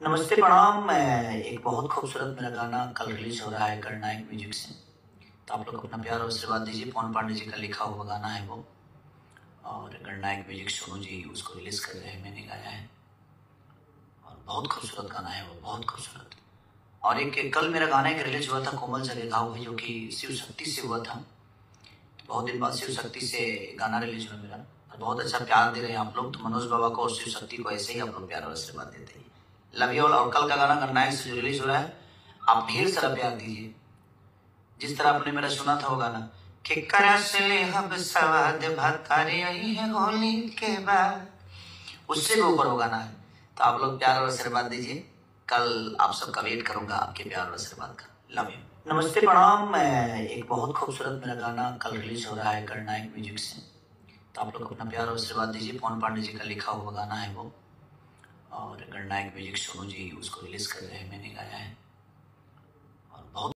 नमस्ते प्रणाम। मैं एक बहुत खूबसूरत मेरा गाना कल रिलीज हो रहा है गणनायक म्यूजिक से। तो आप लोग अपना प्यार और आशीर्वाद दीजिए। पवन पांडे जी का लिखा हुआ गाना है वो, और गणनायक म्यूजिक सोनू जी उसको रिलीज कर रहे हैं, मैंने गाया है। और बहुत खूबसूरत गाना है वो, बहुत खूबसूरत। और एक कल मेरा गाना एक रिलीज हुआ था कोमल जगेगांव, जो कि शिव शक्ति से हुआ था। तो बहुत दिन बाद शिव शक्ति से गाना रिलीज हुआ मेरा, और बहुत अच्छा प्यार दे रहे हैं आप लोग। तो मनोज बाबा को और शिव शक्ति को ऐसे ही आप लोग प्यार और आशीर्वाद देते हैं। Love you all. और कल का गाना गणनायक से जो रिलीज हो रहा है, आप ढेर सारा प्यार दीजिए। जिस तरह आपने मेरा सुना था वो गाना कि करसले हब सवाद भतारे आई है होली के बाद, उससे भी ऊपर वो गाना है। तो आप लोग प्यार और आशीर्वाद दीजिए। कल आप सबका वेट करूंगा, आपके प्यार और आशीर्वाद का। Love you. नमस्ते प्रणाम। मैं एक बहुत खूबसूरत मेरा गाना कल रिलीज हो रहा है गणनायक म्यूजिक से। तो आप लोग अपना प्यार और आशीर्वाद दीजिए। पवन पांडे जी का लिखा हुआ गाना है वो, और गणनायक म्यूजिक सोनू जी उसको रिलीज कर रहे हैं।